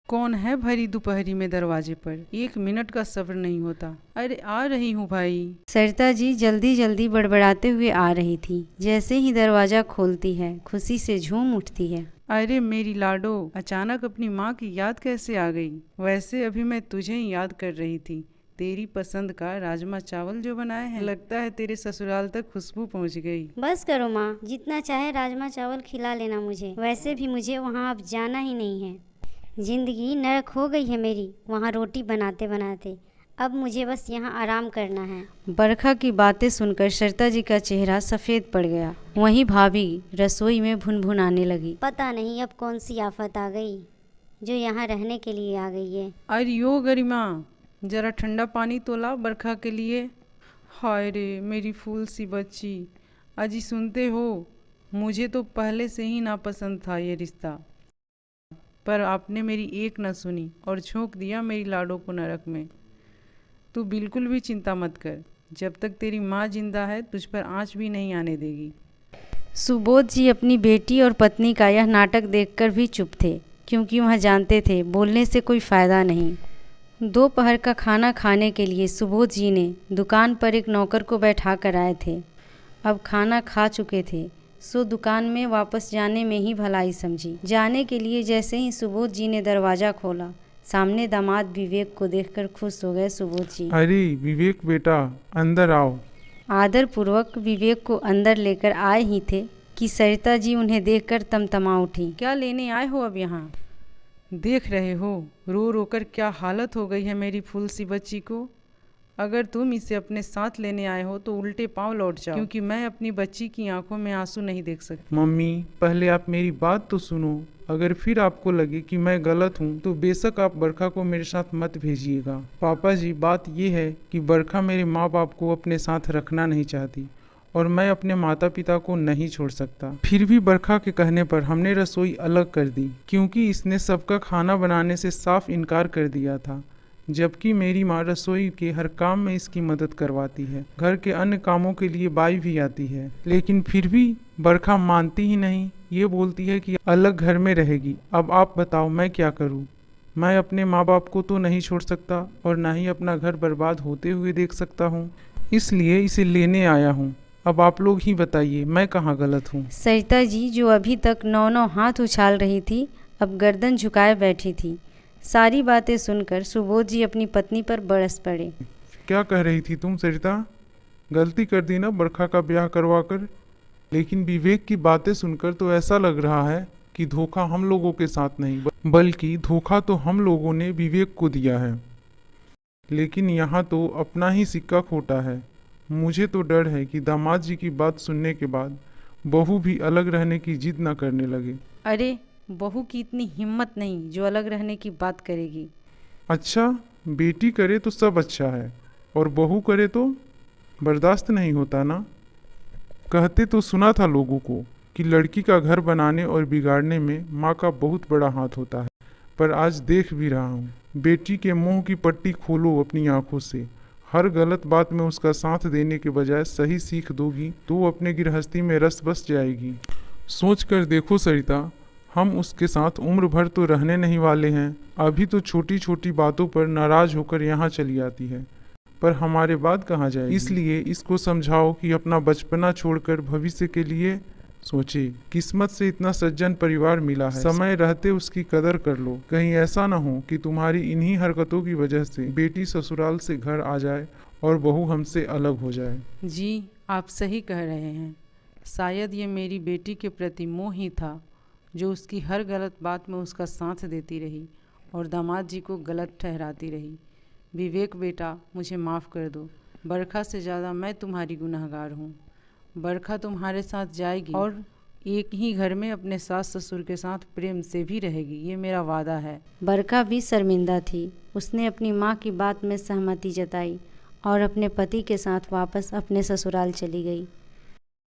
कौन है भरी दोपहरी में दरवाजे पर? 1 मिनट का सब्र नहीं होता। अरे आ रही हूँ भाई। सरिता जी जल्दी जल्दी बड़बड़ाते हुए आ रही थी। जैसे ही दरवाजा खोलती है खुशी से झूम उठती है। अरे मेरी लाडो, अचानक अपनी माँ की याद कैसे आ गई? वैसे अभी मैं तुझे ही याद कर रही थी। तेरी पसंद का राजमा चावल जो बनाए हैं, लगता है तेरे ससुराल तक खुशबू पहुँच गई। बस करो माँ, जितना चाहे राजमा चावल खिला लेना मुझे। वैसे भी मुझे वहाँ अब जाना ही नहीं है। जिंदगी नरक हो गई है मेरी वहाँ रोटी बनाते बनाते। अब मुझे बस यहाँ आराम करना है। बरखा की बातें सुनकर सरिता जी का चेहरा सफ़ेद पड़ गया। वहीं भाभी रसोई में भुनभुनाने लगी। पता नहीं अब कौन सी आफत आ गई जो यहाँ रहने के लिए आ गई है। अरे ओ गरिमा, जरा ठंडा पानी तो ला बरखा के लिए। हाय रे मेरी फूल सी बच्ची, अजी सुनते हो? मुझे तो पहले से ही नापसंद था ये रिश्ता, पर आपने मेरी एक न सुनी और झोंक दिया मेरी लाडो को नरक में। तू बिल्कुल भी चिंता मत कर, जब तक तेरी माँ जिंदा है तुझ पर आँच भी नहीं आने देगी। सुबोध जी अपनी बेटी और पत्नी का यह नाटक देखकर भी चुप थे, क्योंकि वह जानते थे बोलने से कोई फ़ायदा नहीं। दोपहर का खाना खाने के लिए सुबोध जी ने दुकान पर एक नौकर को बैठा कर आए थे। अब खाना खा चुके थे, सो दुकान में वापस जाने में ही भलाई समझी। जाने के लिए जैसे ही सुबोध जी ने दरवाज़ा खोला, सामने दामाद विवेक को देखकर खुश हो गए सुबोध जी। अरे विवेक बेटा, अंदर आओ। आदरपूर्वक विवेक को अंदर लेकर आए ही थे कि सरिता जी उन्हें देखकर तमतमा उठी। क्या लेने आए हो अब यहाँ? देख रहे हो रो रो कर क्या हालत हो गई है मेरी फूल सी बच्ची को। अगर तुम इसे अपने साथ लेने आए हो तो उल्टे पांव लौट जाओ, क्योंकि मैं अपनी बच्ची की आंखों में आंसू नहीं देख सकती। मम्मी पहले आप मेरी बात तो सुनो। अगर फिर आपको लगे कि मैं गलत हूँ तो बेशक आप बरखा को मेरे साथ मत भेजिएगा। पापा जी, बात ये है कि बरखा मेरे माँ बाप को अपने साथ रखना नहीं चाहती और मैं अपने माता पिता को नहीं छोड़ सकता। फिर भी बरखा के कहने पर हमने रसोई अलग कर दी, क्योंकि इसने सबका खाना बनाने से साफ इनकार कर दिया था, जबकि मेरी माँ रसोई के हर काम में इसकी मदद करवाती है। घर के अन्य कामों के लिए बाई भी आती है, लेकिन फिर भी बरखा मानती ही नहीं। ये बोलती है कि अलग घर में रहेगी। अब आप बताओ मैं क्या करूँ? मैं अपने माँ बाप को तो नहीं छोड़ सकता और ना ही अपना घर बर्बाद होते हुए देख सकता हूँ, इसलिए इसे लेने आया हूँ। अब आप लोग ही बताइए मैं कहाँ गलत हूँ। सरिता जी जो अभी तक नौ हाथ उछाल रही थी, अब गर्दन झुकाए बैठी थी। सारी बातें सुनकर सुबोध जी अपनी पत्नी पर बरस पड़े। क्या कह रही थी तुम सरिता? गलती कर दी ना बरखा का ब्याह करवा कर। लेकिन विवेक की बातें सुनकर तो ऐसा लग रहा है कि धोखा हम लोगों के साथ नहीं, बल्कि धोखा तो हम लोगों ने विवेक को दिया है। लेकिन यहाँ तो अपना ही सिक्का खोटा है। मुझे तो डर है कि दामाद जी की बात सुनने के बाद बहू भी अलग रहने की जिद न करने लगे। अरे बहू की इतनी हिम्मत नहीं जो अलग रहने की बात करेगी। अच्छा, बेटी करे तो सब अच्छा है और बहू करे तो बर्दाश्त नहीं होता ना। कहते तो सुना था लोगों को कि लड़की का घर बनाने और बिगाड़ने में माँ का बहुत बड़ा हाथ होता है, पर आज देख भी रहा हूँ। बेटी के मुंह की पट्टी खोलो अपनी आंखों से। हर गलत बात में उसका साथ देने के बजाय सही सीख दोगी तो वो अपने गृहस्थी में रस बस जाएगी। सोच कर देखो सरिता, हम उसके साथ उम्र भर तो रहने नहीं वाले हैं। अभी तो छोटी छोटी बातों पर नाराज होकर यहाँ चली आती है, पर हमारे बाद कहाँ जाएगी। इसलिए इसको समझाओ कि अपना बचपना छोड़कर भविष्य के लिए सोचे। किस्मत से इतना सज्जन परिवार मिला है, समय रहते उसकी कदर कर लो। कहीं ऐसा ना हो कि तुम्हारी इन्हीं हरकतों की वजह से बेटी ससुराल से घर आ जाए और बहू हमसे अलग हो जाए। जी आप सही कह रहे हैं। शायद ये मेरी बेटी के प्रति मोह ही था जो उसकी हर गलत बात में उसका साथ देती रही और दामाद जी को गलत ठहराती रही। विवेक बेटा, मुझे माफ़ कर दो। बरखा से ज़्यादा मैं तुम्हारी गुनहगार हूँ। बरखा तुम्हारे साथ जाएगी और एक ही घर में अपने सास ससुर के साथ प्रेम से भी रहेगी, ये मेरा वादा है। बरखा भी शर्मिंदा थी। उसने अपनी माँ की बात में सहमति जताई और अपने पति के साथ वापस अपने ससुराल चली गई।